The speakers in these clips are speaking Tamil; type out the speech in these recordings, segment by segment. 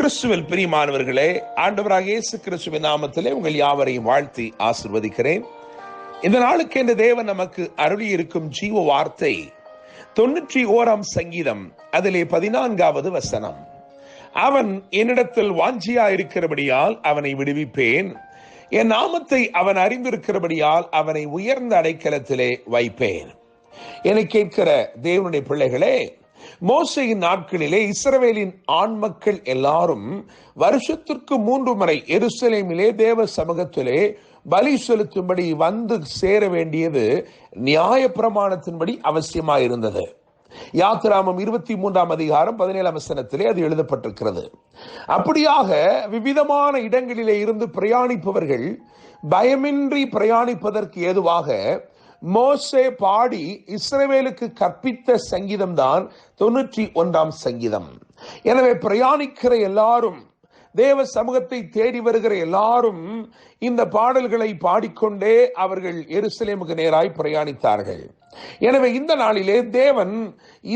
கிறிஸ்துவில் பிரியமானவர்களே, ஆண்டவராக இயேசு கிறிஸ்துவின் நாமத்திலே உங்கள் யாவரையும் வாழ்த்தி ஆசீர்வதிக்கிறேன். இந்த நாளுக்கு இந்த தேவன் நமக்கு அருளி இருக்கும் ஜீவ வார்த்தை 91 சங்கீதம் அதிலே 14வது வசனம். அவன் என்னிடத்தில் வாஞ்சியா இருக்கிறபடியால் அவனை விடுவிப்பேன், என் நாமத்தை அவன் அறிந்திருக்கிறபடியால் அவனை உயர்ந்த அடைக்கலத்திலே வைப்பேன். என்னை கேட்கிற தேவனுடைய பிள்ளைகளே, மோசேயின் நாட்களிலே இஸ்ரவேலின் ஆண் மக்கள் எல்லாரும் வருஷத்திற்கு 3 முறை எருசலேமிலே தேவ சமூகத்திலே பலி செலுத்தும்படி வந்து சேர வேண்டியது நியாயப்பிரமாணத்தின்படி அவசியமாயிருந்தது. யாத்திராமம் 23ஆம் அதிகாரம் 17ஆம் வசனத்திலே அது எழுதப்பட்டிருக்கிறது. அப்படியாக விவிதமான இடங்களிலே இருந்து பிரயாணிப்பவர்கள் பயமின்றி பிரயாணிப்பதற்கு ஏதுவாக மோசே பாடி இஸ்ரவேலுக்கு கற்பித்த சங்கீதம் தான் 91ஆம் சங்கீதம். எனவே பிரயாணிக்கிற எல்லாரும், தேவ சமூகத்தை தேடி வருகிற எல்லாரும் இந்த பாடல்களை பாடிக்கொண்டே அவர்கள் எருசலேமுக்கு நேராய் பிரயாணித்தார்கள். எனவே இந்த நாளிலே தேவன்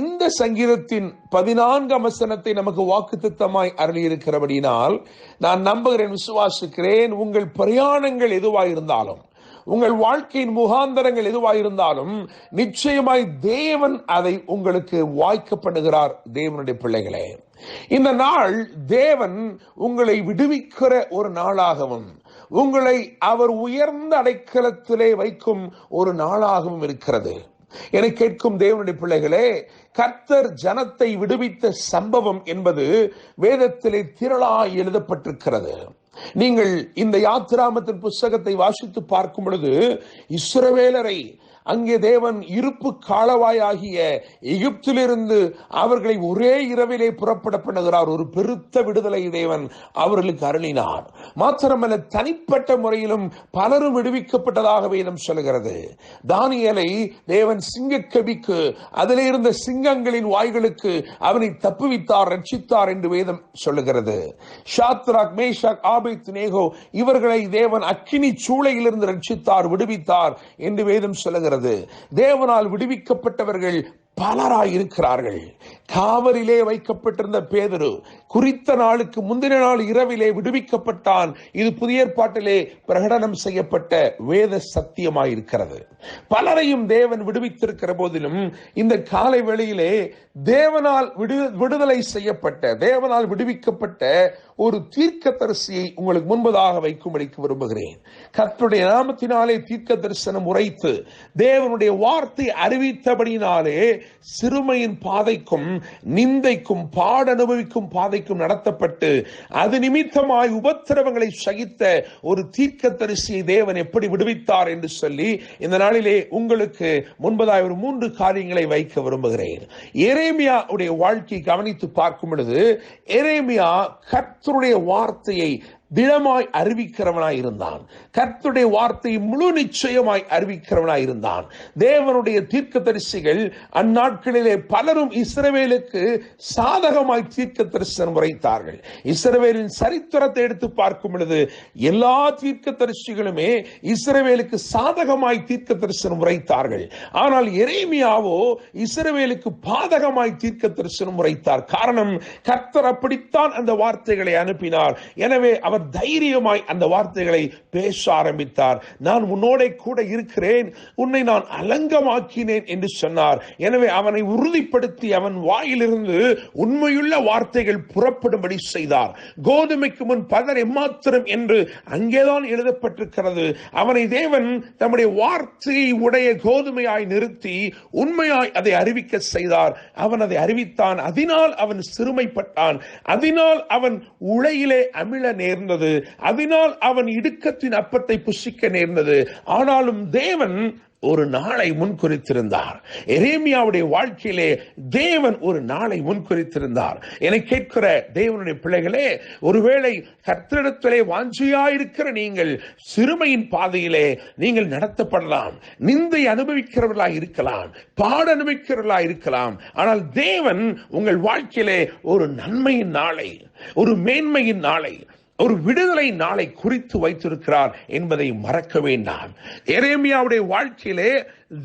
இந்த சங்கீதத்தின் 14ஆம் வசனத்தை நமக்கு வாக்குத்தத்தமாய் அருளி இருக்கிறபடினால் நான் நம்புகிறேன், விசுவாசிக்கிறேன், உங்கள் பிரயாணங்கள் எதுவாயிருந்தாலும், உங்கள் வாழ்க்கையின் முகாந்தரங்கள் எதுவாயிருந்தாலும் நிச்சயமாய் தேவன் அதை உங்களுக்கு வாய்க்க பண்ணுகிறார். தேவனுடைய பிள்ளைகளே, இந்த நாள் தேவன் உங்களை விடுவிக்கிற ஒரு நாளாகவும் உங்களை அவர் உயர்ந்த அடைக்கலத்திலே வைக்கும் ஒரு நாளாகவும் இருக்கிறது. என கேட்கும் தேவனுடைய பிள்ளைகளே, கர்த்தர் ஜனத்தை விடுவித்த சம்பவம் என்பது வேதத்திலே திரளாய் எழுதப்பட்டிருக்கிறது. நீங்கள் இந்த யாத்திராமத்தின் புஸ்தகத்தை வாசித்து பார்க்கும் பொழுது இஸ்ரவேலரை அங்கே தேவன் இருப்பு காலவாய் ஆகிய எகிப்திலிருந்து அவர்களை ஒரே இரவிலே புறப்பட பண்ணுகிறார். ஒரு பெருத்த விடுதலை தேவன் அவர்களுக்கு அருளினார். மாத்திரமல்ல, தனிப்பட்ட முறையிலும் பலரும் விடுவிக்கப்பட்டதாக வேதம் சொல்கிறது. தானியேலை தேவன் சிங்கக்கவிக்கு, அதிலே இருந்த சிங்கங்களின் வாய்களுக்கு அவனை தப்புவித்தார், ரட்சித்தார் என்று வேதம் சொல்லுகிறது. ஷாத்ராக், மேஷாக், ஆபேத்நேகோ இவர்களை தேவன் அக்கினி சூளையிலிருந்து ரட்சித்தார், விடுவித்தார் என்று வேதம் சொல்லுகிறது. தேவனால் விடுவிக்கப்பட்டவர்கள் பலராய் இருக்கிறார்கள். காவலிலே வைக்கப்பட்டிருந்த பேதுரு குறித்த நாளுக்கு முந்தின நாள் இரவிலே விடுவிக்கப்பட்டான். இது புதிய ஏற்பாட்டிலே பிரகடனம் செய்யப்பட்ட வேத சத்தியமாயிருக்கிறது. பலரையும் தேவன் விடுவித்திருக்கிற போதிலும் இந்த காலை வேளையிலே தேவனால் விடுதலை செய்யப்பட்ட, தேவனால் விடுவிக்கப்பட்ட ஒரு தீர்க்கதரிசியை உங்களுக்கு முன்பதாக வைக்கும்படிக்கு விரும்புகிறேன். கர்த்தருடைய நாமத்தினாலே தீர்க்க தரிசனம் உரைத்து தேவனுடைய வார்த்தை அறிவித்தபடினாலே சிறுமையின் பாதைக்கும் நிந்தைக்கும் பாட அனுபவிக்கும் பாதைக்கும் நடத்தப்பட்டு அது நிமித்தமாய் உபத்திரவங்களை சகித்த ஒரு தீர்க்கதரிசியை தேவன் எப்படி விடுவித்தார் என்று சொல்லி இந்த நாளிலே உங்களுக்கு முன்பதாய் ஒரு 3 காரியங்களை வைக்க விரும்புகிறேன். எரேமியா உடைய வாழ்க்கையை கவனித்து பார்க்கும் பொழுது எரேமியா கர்த்தருடைய வார்த்தையை திடமாய் அறிவிக்கிறவனாய் இருந்தான். கர்த்தருடைய வார்த்தையை முழு நிச்சயமாய் அறிவிக்கிறவனாய் இருந்தான். தேவனுடைய தீர்க்கதரிசிகள் அந்நாட்களிலே பலரும் இஸ்ரவேலுக்கு சாதகமாய் தீர்க்க தரிசனம் உரைத்தார்கள். இஸ்ரவேலின் சரித்திரத்தை எடுத்து பார்க்கும் பொழுது எல்லா தீர்க்கதரிசிகளுமே இஸ்ரவேலுக்கு சாதகமாய் தீர்க்க தரிசனம் உரைத்தார்கள். ஆனால் எரேமியாவோ இஸ்ரவேலுக்கு பாதகமாய் தீர்க்க தரிசனம் உரைத்தார். காரணம், கர்த்தர் அப்படித்தான் அந்த வார்த்தைகளை அனுப்பினார். எனவே அவர் தைரியமாய் அந்த வார்த்தைகளை பேச ஆரம்பித்தார். நான் உன்னோட கூட இருக்கிறேன், உன்னை நான் அலங்கமாக்கினேன் என்று சொன்னார். எனவே அவனை உறுதிப்படுத்தி அவன் வாயிலிருந்து உண்மையுள்ள வார்த்தைகள் புறப்படும்படி செய்தார். கோதுமைக்கு முன் பதர் எம்மாத்திரம் என்று அங்கேதான் எழுதப்பட்டிருக்கிறது. அவனை தேவன் தம்முடைய வார்த்தையை உடைய கோதுமையாய் நிறுத்தி உண்மையாய் அதை அறிவிக்க செய்தார். அவன் அதை அறிவித்தான். அதனால் அவன் சிறுமைப்பட்டான். அதனால் அவன் உளையிலே அமிழ நேர்ந்தது. அதனால் அவன் இடுக்கத்தின் அப்பத்தை புசிக்க நேர்ந்தது. ஆனாலும் தேவன் ஒரு நாளை முன்குறித்திருந்தார். எரேமியாவுடைய வாழ்க்கையிலே தேவன் ஒரு நாளை முன்குறித்திருந்தார். என்னை கேட்கிற தேவனுடைய பிள்ளைகளே, ஒருவேளை கர்த்தரிடத்திலே வாஞ்சியாயிருக்கிற நீங்கள் சிறுமையின் பாதையிலே நீங்கள் நடத்தப்படலாம், நிந்தை அனுபவிக்கிறவர்களாய் இருக்கலாம், பாட அனுபவிக்கிறவர்களாய் இருக்கலாம். ஆனால் தேவன் உங்கள் வாழ்க்கையிலே ஒரு நன்மையின் நாளை, ஒரு மேன்மையின் நாளை, ஒரு விடுதலை நாளை குறித்து வைத்திருக்கிறார் என்பதை மறக்க வேண்டாம். எரேமியாவுடைய வாழ்க்கையிலே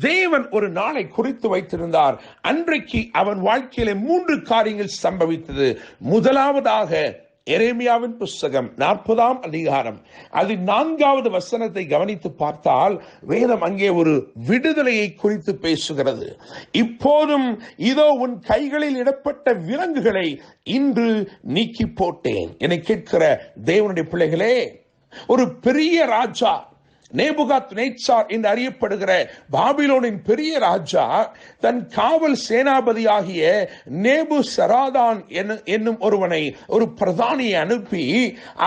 தேவன் ஒரு நாளை குறித்து வைத்திருந்தார். அன்றைக்கு அவன் வாழ்க்கையிலே 3 காரியங்கள் சம்பவித்தது. முதலாவதாக எரேமியாவின் புஸ்தகம் 40ஆம் அதிகாரம் அது 4வது வசனத்தை கவனித்து பார்த்தால் வேதம் அங்கே ஒரு விடுதலையை குறித்து பேசுகிறது. இப்போதும் இதோ உன் கைகளில் இடப்பட்ட விலங்குகளை இன்று நீக்கி போட்டேன். என்னை கேட்கிற தேவனுடைய பிள்ளைகளே, ஒரு பெரிய ராஜா நேபுகாத்நேச்சார் என்று அறியப்படுகிற பாபிலோனின் பெரிய ராஜா தன் காவல் சேனாபதியாகிய நேபுசராதான் என்னும் ஒருவனை, ஒரு பிரதானியை அனுப்பி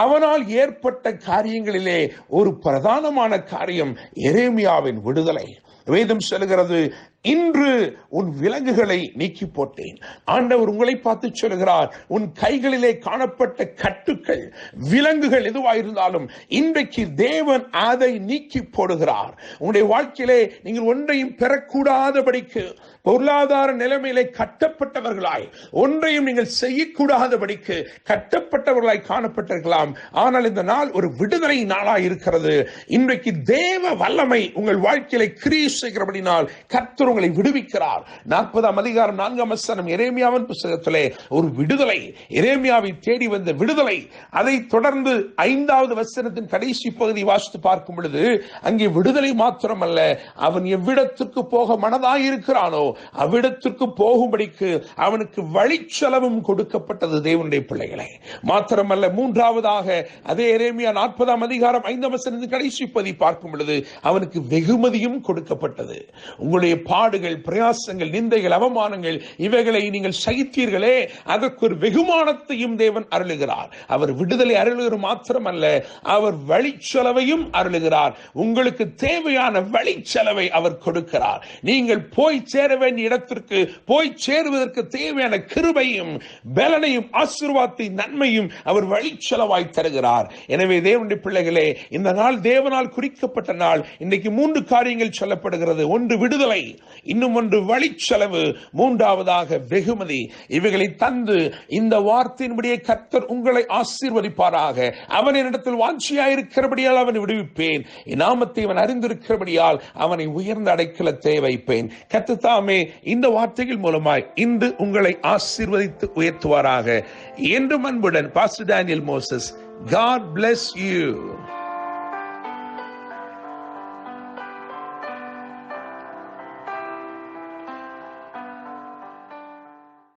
அவனால் ஏற்பட்ட காரியங்களிலே ஒரு பிரதானமான காரியம் எரேமியாவின் விடுதலை. வேதம் சொல்கிறது, இன்று உன் விலங்குகளை நீக்கி போட்டேன். ஆண்டவர் உங்களை பார்த்து சொல்கிறார், உன் கைகளிலே காணப்பட்ட கட்டுக்கள், விலங்குகள் எதுவாயிருந்தாலும் இன்றைக்கு தேவன் அதை நீக்கி போடுகிறார். உங்களுடைய வாழ்க்கையிலே நீங்கள் ஒன்றையும் பெறக்கூடாதபடிக்கு, பொருளாதார நிலைமையிலே கட்டப்பட்டவர்களாய் ஒன்றையும் நீங்கள் செய்யக்கூடாதபடிக்கு கட்டப்பட்டவர்களாய் காணப்பட்டிருக்கலாம். ஆனால் இந்த நாள் ஒரு விடுதலை நாளாய் இருக்கிறது. இன்றைக்கு தேவ வல்லமை உங்கள் வாழ்க்கையிலே கிரியை செய்கிறபடினால் கர்த்தர் உங்களை விடுவிக்கிறார். 40ஆம் அதிகாரம் 4ஆம் வசனம் எரேமியாவின் புத்தகத்திலே ஒரு விடுதலை, எரேமியாவை தேடி வந்த விடுதலை. அதை தொடர்ந்து 5வது வசனத்தின் கடைசி பகுதி வாசித்து பார்க்கும் பொழுது அங்கே விடுதலை மாத்திரமல்ல, அவன் எவ்விடத்திற்கு போக மனதாயிருக்கிறானோ அவ்விடத்திற்கு போகும்படிக்கு அவனுக்கு வழிச்செலவும் கொடுக்கப்பட்டது. தேவனுடைய பிள்ளைகளை மாத்திரமல்ல, 3வதாக அதே எரேமியா 40ஆம் அதிகாரம் 5ஆம் வசனத்தின் கடைசி பகுதி பார்க்கும் பொழுது அவனுக்கு வெகுமதியும் கொடுக்கப்பட்டது. உங்களுடைய பாடுகள், பிரயாசங்கள், நிந்தைகள், அவமானங்கள் இவைகளை நீங்கள் சகித்தீர்களே, அதற்கு ஒரு வெகுமானத்தையும் தேவன் அருளுகிறார். அவர் விடுதலை அருளுகிற மாத்திரமல்ல, அவர் வழிச்செலவையும் அருளுகிறார். உங்களுக்கு தேவையான வழிச்செலவை அவர் கொடுக்கிறார். நீங்கள் போய் சேர வேண்டிய இடத்திற்கு போய் சேருவதற்கு தேவையான கிருபையும் பலனையும் ஆசீர்வாதத்தையும் நன்மையும் அவர் வழிச்செலவாய் தருகிறார். எனவே தேவனுடைய பிள்ளைகளே, இந்த நாள் தேவனால் குறிக்கப்பட்ட நாள். இன்றைக்கு 3 காரியங்கள் சொல்லப்படுகிறது. ஒன்று விடுதலை, இன்னும் ஒன்று வழிச்செலவு, 3வதாக வெகுமதி. இவைகளை தந்து இந்த வார்த்தையின்படியே கர்த்தர் உங்களை ஆசீர்வதிப்பாராக. அவன் என்னிடத்தில் வாஞ்சியாயிருக்கிறபடியால் அவனை விடுவிப்பேன், என் நாமத்தை அவன் அறிந்திருக்கிறபடியால் அவனை உயர்ந்த அடைக்கலத்தை வைப்பேன். கர்த்தர் தாமே இந்த வார்த்தைகள் மூலமாய் இன்று உங்களை ஆசீர்வதித்து உயர்த்துவாராக. என்றும் அன்புடன் pastor Daniel Moses. God bless you.